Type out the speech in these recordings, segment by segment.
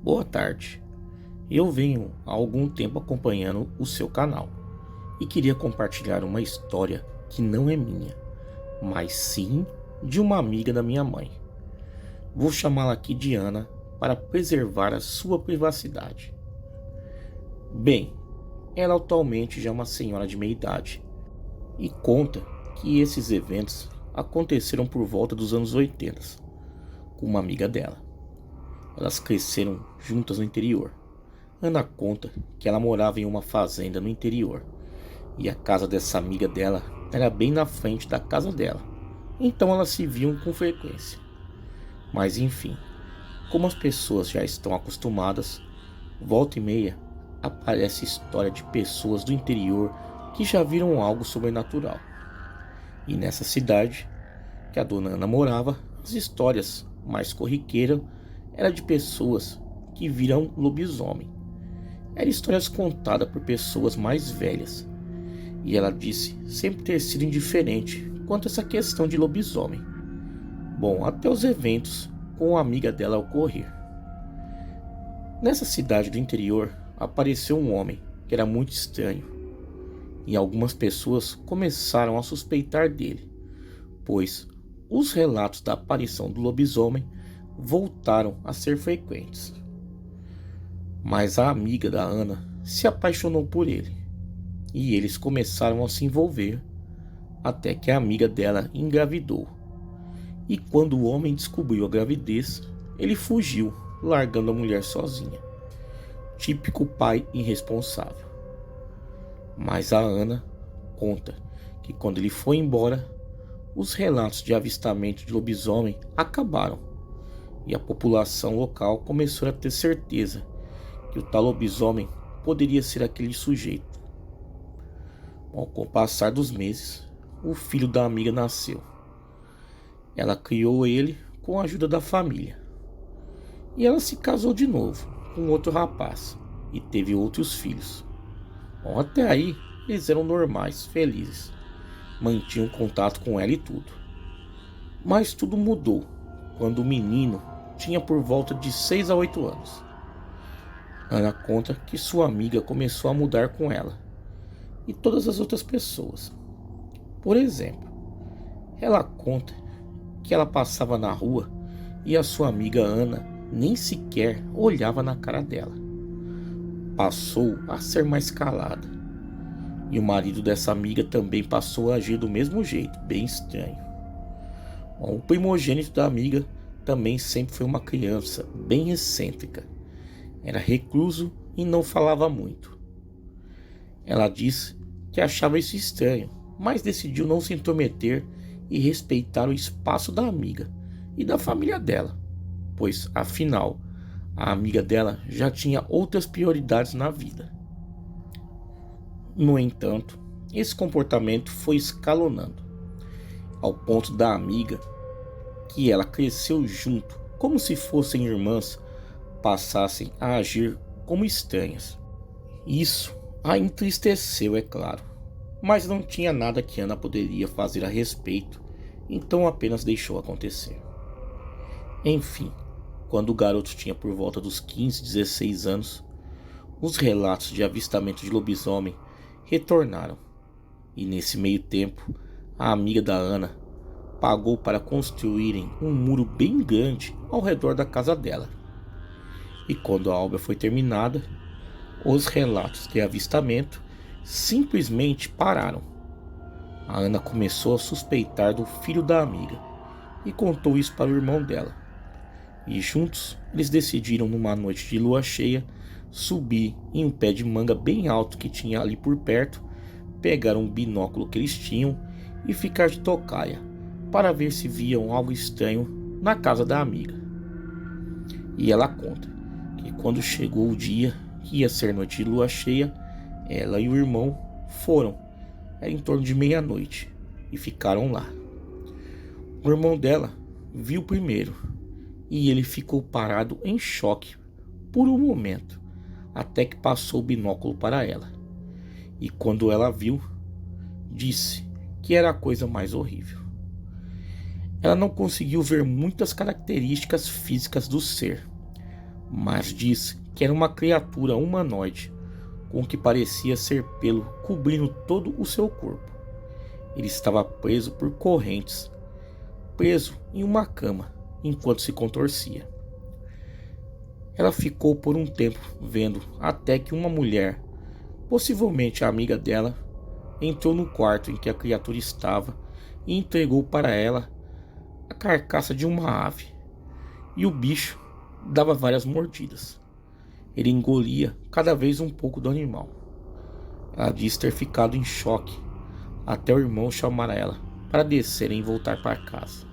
Boa tarde. Eu venho há algum tempo acompanhando o seu canal e queria compartilhar uma história que não é minha, mas sim de uma amiga da minha mãe. Vou chamá-la aqui de Ana para preservar a sua privacidade. Bem, ela atualmente já é uma senhora de meia idade e conta que esses eventos aconteceram por volta dos anos 80 com uma amiga dela. Elas cresceram juntas no interior. Ana conta que ela morava em uma fazenda no interior e a casa dessa amiga dela era bem na frente da casa dela, então elas se viam com frequência. Mas enfim, como as pessoas já estão acostumadas, volta e meia aparece história de pessoas do interior que já viram algo sobrenatural. E nessa cidade que a dona Ana morava, as histórias mais corriqueiras eram de pessoas que viram lobisomem. Eram histórias contadas por pessoas mais velhas. E ela disse sempre ter sido indiferente quanto a essa questão de lobisomem. Bom, até os eventos com a amiga dela ocorrer. Nessa cidade do interior apareceu um homem que era muito estranho. E algumas pessoas começaram a suspeitar dele, pois os relatos da aparição do lobisomem voltaram a ser frequentes. Mas a amiga da Ana se apaixonou por ele e eles começaram a se envolver até que a amiga dela engravidou. E quando o homem descobriu a gravidez, ele fugiu, largando a mulher sozinha. Típico pai irresponsável. Mas a Ana conta que quando ele foi embora, os relatos de avistamento de lobisomem acabaram e a população local começou a ter certeza que o tal lobisomem poderia ser aquele sujeito. Bom, com o passar dos meses, o filho da amiga nasceu. Ela criou ele com a ajuda da família. E ela se casou de novo com outro rapaz e teve outros filhos. Bom, até aí eles eram normais, felizes. Mantinham contato com ela e tudo. Mas tudo mudou quando o menino tinha por volta de 6 a 8 anos. Ana conta que sua amiga começou a mudar com ela e todas as outras pessoas. Por exemplo, ela conta que ela passava na rua e a sua amiga Ana nem sequer olhava na cara dela. Passou a ser mais calada. E o marido dessa amiga também passou a agir do mesmo jeito, bem estranho. Bom, o primogênito da amiga também sempre foi uma criança bem excêntrica. Era recluso e não falava muito. Ela disse que achava isso estranho, mas decidiu não se intrometer e respeitar o espaço da amiga e da família dela, pois, afinal, a amiga dela já tinha outras prioridades na vida. No entanto, esse comportamento foi escalonando, ao ponto da amiga, que ela cresceu junto, como se fossem irmãs, passassem a agir como estranhas. Isso a entristeceu, é claro, mas não tinha nada que Ana poderia fazer a respeito, então apenas deixou acontecer. Enfim, quando o garoto tinha por volta dos 15, 16 anos, os relatos de avistamento de lobisomem retornaram, e nesse meio tempo, a amiga da Ana pagou para construírem um muro bem grande ao redor da casa dela. E quando a obra foi terminada, os relatos de avistamento simplesmente pararam. A Ana começou a suspeitar do filho da amiga e contou isso para o irmão dela. E juntos eles decidiram, numa noite de lua cheia, subir em um pé de manga bem alto que tinha ali por perto, pegar um binóculo que eles tinham e ficar de tocaia para ver se viam algo estranho na casa da amiga. E ela conta que quando chegou o dia que ia ser noite de lua cheia, ela e o irmão foram, era em torno de meia-noite, e ficaram lá. O irmão dela viu primeiro e ele ficou parado em choque por um momento, até que passou o binóculo para ela. e quando ela viu, disse que era a coisa mais horrível. Ela não conseguiu ver muitas características físicas do ser, mas disse que era uma criatura humanoide com o que parecia ser pelo cobrindo todo o seu corpo. Ele estava preso por correntes, preso em uma cama, enquanto se contorcia. Ela ficou por um tempo vendo até que uma mulher, possivelmente a amiga dela, entrou no quarto em que a criatura estava e entregou para ela a carcaça de uma ave. E o bicho dava várias mordidas. Ele engolia cada vez um pouco do animal. Ela disse ter ficado em choque até o irmão chamar ela para descerem e voltar para casa.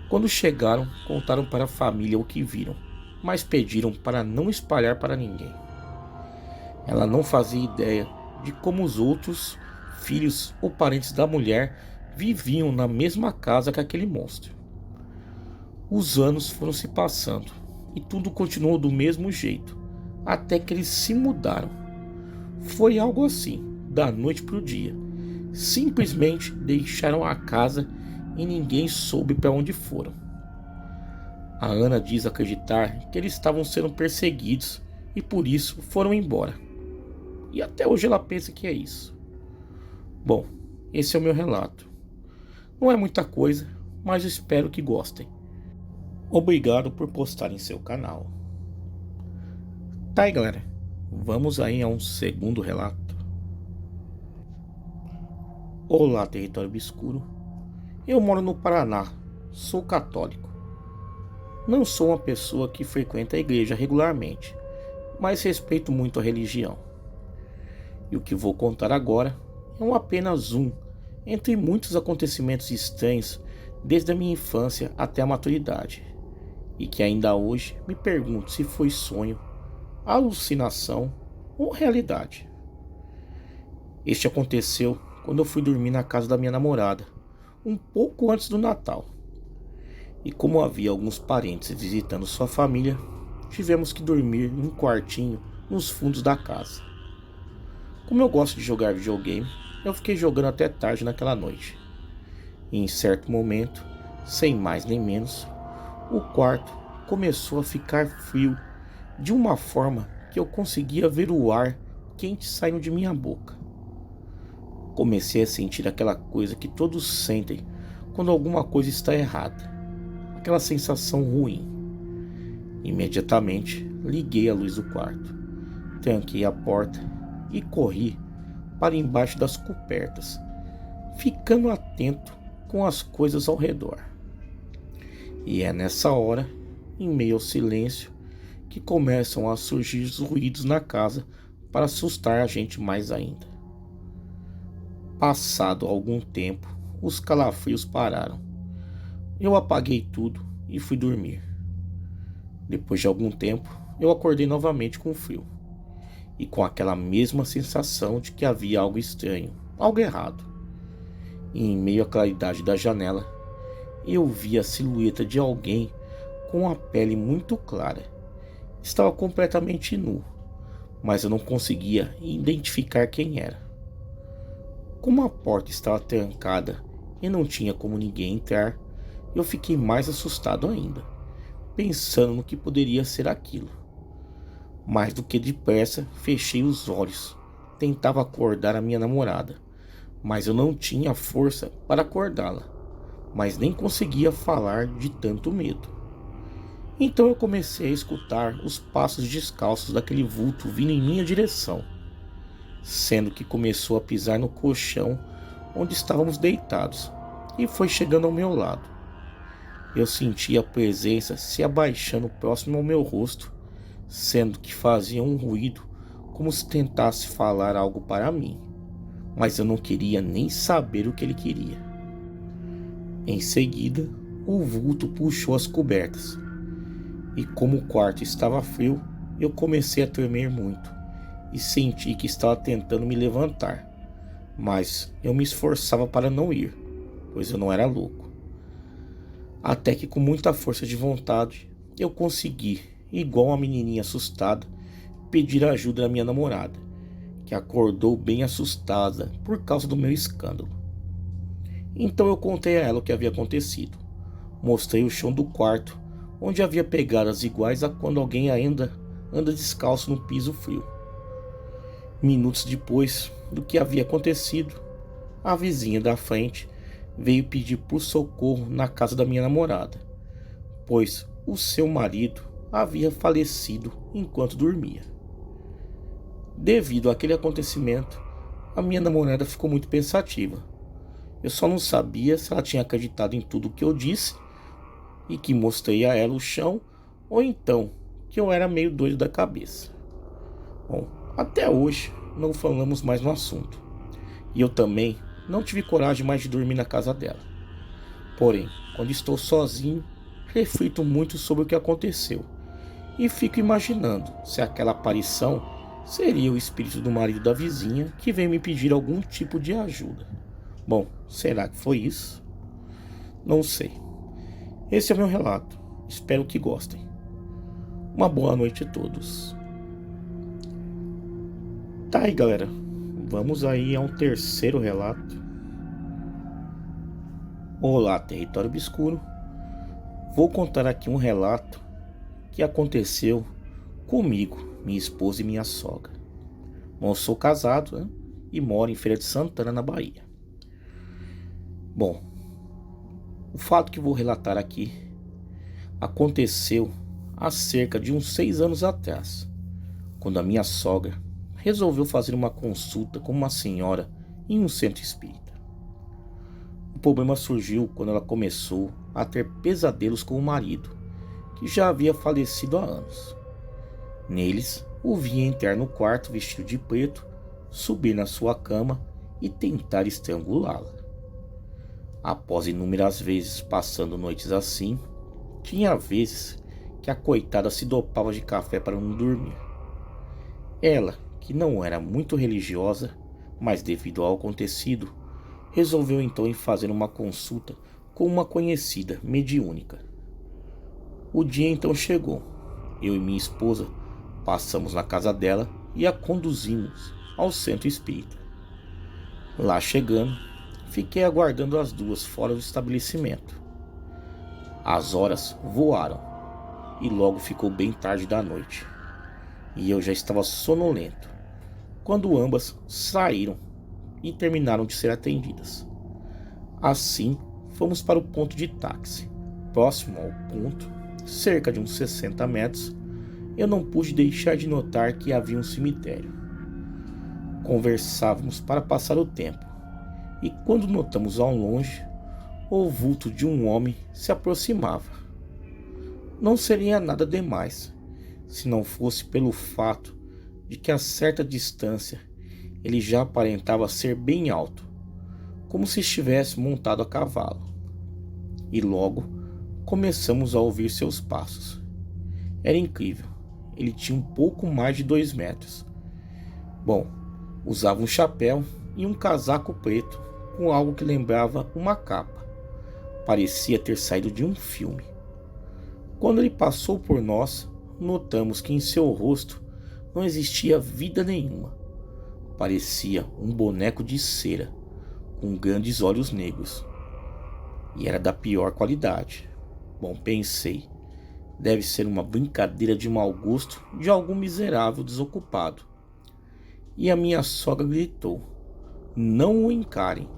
Quando chegaram, contaram para a família o que viram, mas pediram para não espalhar para ninguém. Ela não fazia ideia de como os outros filhos ou parentes da mulher viviam na mesma casa que aquele monstro. Os anos foram se passando e tudo continuou do mesmo jeito, até que eles se mudaram. Foi algo assim, da noite para o dia. Simplesmente deixaram a casa e ninguém soube para onde foram. A Ana diz acreditar que eles estavam sendo perseguidos e por isso foram embora. E até hoje ela pensa que é isso. Bom, esse é o meu relato. Não é muita coisa, mas espero que gostem. Obrigado por postar em seu canal. Tá aí, galera, vamos aí a um segundo relato. Olá, território obscuro. Eu moro no Paraná, sou católico. Não sou uma pessoa que frequenta a igreja regularmente, mas respeito muito a religião. E o que vou contar agora é apenas um entre muitos acontecimentos estranhos desde a minha infância até a maturidade, e que ainda hoje me pergunto se foi sonho, alucinação ou realidade. Este aconteceu quando eu fui dormir na casa da minha namorada, um pouco antes do Natal. E como havia alguns parentes visitando sua família, tivemos que dormir em um quartinho nos fundos da casa. Como eu gosto de jogar videogame, eu fiquei jogando até tarde naquela noite. E em certo momento, sem mais nem menos, o quarto começou a ficar frio de uma forma que eu conseguia ver o ar quente saindo de minha boca. Comecei a sentir aquela coisa que todos sentem quando alguma coisa está errada, aquela sensação ruim. Imediatamente liguei a luz do quarto, tranquei a porta e corri para embaixo das cobertas, ficando atento com as coisas ao redor. E é nessa hora, em meio ao silêncio, que começam a surgir os ruídos na casa para assustar a gente mais ainda. Passado algum tempo, os calafrios pararam. Eu apaguei tudo e fui dormir. Depois de algum tempo, eu acordei novamente com frio e com aquela mesma sensação de que havia algo estranho, algo errado. E em meio à claridade da janela, eu vi a silhueta de alguém com a pele muito clara. Estava completamente nu, mas eu não conseguia identificar quem era. Como a porta estava trancada e não tinha como ninguém entrar, eu fiquei mais assustado ainda, pensando no que poderia ser aquilo. Mais do que depressa, fechei os olhos. Tentava acordar a minha namorada, mas eu não tinha força para acordá-la, mas nem conseguia falar de tanto medo. Então eu comecei a escutar os passos descalços daquele vulto vindo em minha direção, sendo que começou a pisar no colchão onde estávamos deitados e foi chegando ao meu lado. Eu senti a presença se abaixando próximo ao meu rosto, sendo que fazia um ruído como se tentasse falar algo para mim, mas eu não queria nem saber o que ele queria. Em seguida, o vulto puxou as cobertas, e como o quarto estava frio, eu comecei a tremer muito e senti que estava tentando me levantar, mas eu me esforçava para não ir, pois eu não era louco. Até que com muita força de vontade, eu consegui, igual uma menininha assustada, pedir ajuda da minha namorada, que acordou bem assustada por causa do meu escândalo. Então eu contei a ela o que havia acontecido. Mostrei o chão do quarto, onde havia pegadas iguais a quando alguém ainda anda descalço no piso frio. Minutos depois do que havia acontecido, a vizinha da frente veio pedir por socorro na casa da minha namorada, pois o seu marido havia falecido enquanto dormia. Devido àquele acontecimento, a minha namorada ficou muito pensativa. Eu só não sabia se ela tinha acreditado em tudo o que eu disse e que mostrei a ela o chão, ou então que eu era meio doido da cabeça. Bom, até hoje não falamos mais no assunto, e eu também não tive coragem mais de dormir na casa dela. Porém, quando estou sozinho, reflito muito sobre o que aconteceu e fico imaginando se aquela aparição seria o espírito do marido da vizinha que veio me pedir algum tipo de ajuda. Bom, será que foi isso? Não sei. Esse é o meu relato. Espero que gostem. Uma boa noite a todos. Tá aí, galera. Vamos aí a um terceiro relato. Olá, Território Obscuro. Vou contar aqui um relato que aconteceu comigo, minha esposa e minha sogra. Bom, eu sou casado, né, e moro em Feira de Santana, na Bahia. Bom, o fato que vou relatar aqui aconteceu há cerca de uns 6 anos atrás, quando a minha sogra resolveu fazer uma consulta com uma senhora em um centro espírita. O problema surgiu quando ela começou a ter pesadelos com o marido, que já havia falecido há anos. Neles, o via entrar no quarto vestido de preto, subir na sua cama e tentar estrangulá-la. Após inúmeras vezes passando noites assim, tinha vezes que a coitada se dopava de café para não dormir. Ela, que não era muito religiosa, mas devido ao acontecido, resolveu então ir fazer uma consulta com uma conhecida mediúnica. O dia então chegou. Eu e minha esposa passamos na casa dela e a conduzimos ao centro espírita. Lá chegando, fiquei aguardando as duas fora do estabelecimento. As horas voaram e logo ficou bem tarde da noite, e eu já estava sonolento quando ambas saíram e terminaram de ser atendidas. Assim, fomos para o ponto de táxi. Próximo ao ponto, cerca de uns 60 metros, eu não pude deixar de notar que havia um cemitério. Conversávamos para passar o tempo, e quando notamos ao longe, o vulto de um homem se aproximava. Não seria nada demais, se não fosse pelo fato de que a certa distância ele já aparentava ser bem alto, como se estivesse montado a cavalo. E logo começamos a ouvir seus passos. Era incrível, ele tinha um pouco mais de 2 metros. Bom, usava um chapéu e um casaco preto com algo que lembrava uma capa. Parecia ter saído de um filme. Quando ele passou por nós, notamos que em seu rosto não existia vida nenhuma. Parecia um boneco de cera, com grandes olhos negros. E era da pior qualidade. Bom, pensei, deve ser uma brincadeira de mau gosto de algum miserável desocupado. E a minha sogra gritou: "Não o encarem,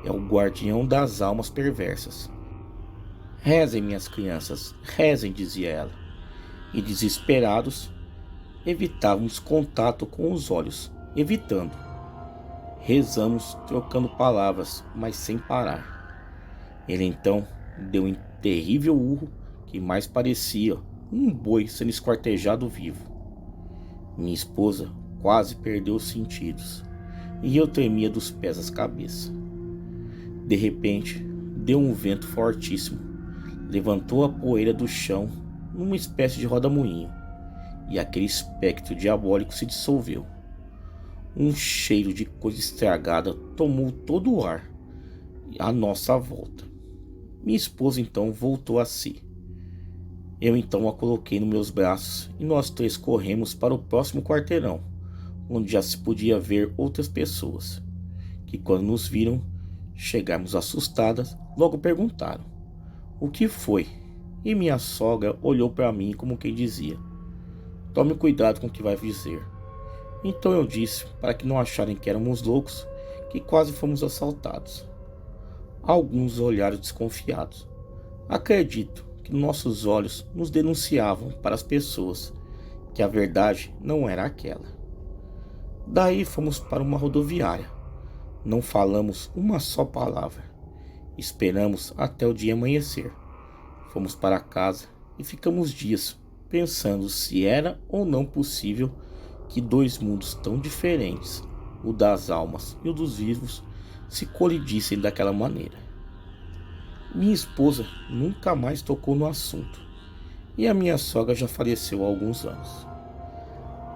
é o guardião das almas perversas." "Rezem, minhas crianças, rezem", dizia ela. E desesperados, evitávamos contato com os olhos, evitando. Rezamos, trocando palavras, mas sem parar. Ele então deu um terrível urro que mais parecia um boi sendo esquartejado vivo. Minha esposa quase perdeu os sentidos, e eu tremia dos pés às cabeças. De repente, deu um vento fortíssimo, levantou a poeira do chão numa espécie de roda-moinho, e aquele espectro diabólico se dissolveu. Um cheiro de coisa estragada tomou todo o ar à nossa volta. Minha esposa então voltou a si. Eu então a coloquei nos meus braços e nós três corremos para o próximo quarteirão, onde já se podia ver outras pessoas, que quando nos viram chegarmos assustadas, logo perguntaram: "O que foi?" E minha sogra olhou para mim como quem dizia: "Tome cuidado com o que vai dizer." Então eu disse, para que não acharem que éramos loucos, que quase fomos assaltados. Alguns olharam desconfiados. Acredito que nossos olhos nos denunciavam para as pessoas que a verdade não era aquela. Daí fomos para uma rodoviária. Não falamos uma só palavra. Esperamos até o dia amanhecer. Fomos para casa e ficamos dias pensando se era ou não possível que dois mundos tão diferentes, o das almas e o dos vivos, se colidissem daquela maneira. Minha esposa nunca mais tocou no assunto e a minha sogra já faleceu há alguns anos.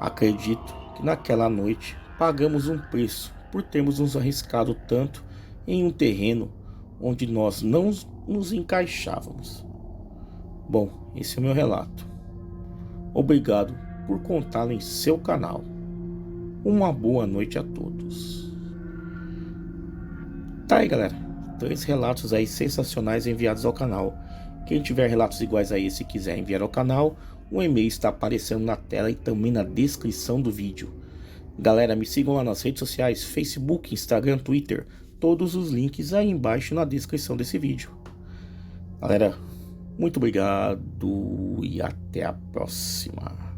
Acredito que naquela noite pagamos um preço por termos nos arriscado tanto em um terreno onde nós não nos encaixávamos. Bom, esse é o meu relato. Obrigado por contá-lo em seu canal. Uma boa noite a todos. Tá aí, galera, 3 relatos aí sensacionais enviados ao canal. Quem tiver relatos iguais a esse e quiser enviar ao canal, o e-mail está aparecendo na tela e também na descrição do vídeo. Galera, me sigam lá nas redes sociais, Facebook, Instagram, Twitter, todos os links aí embaixo na descrição desse vídeo. Galera, muito obrigado e até a próxima.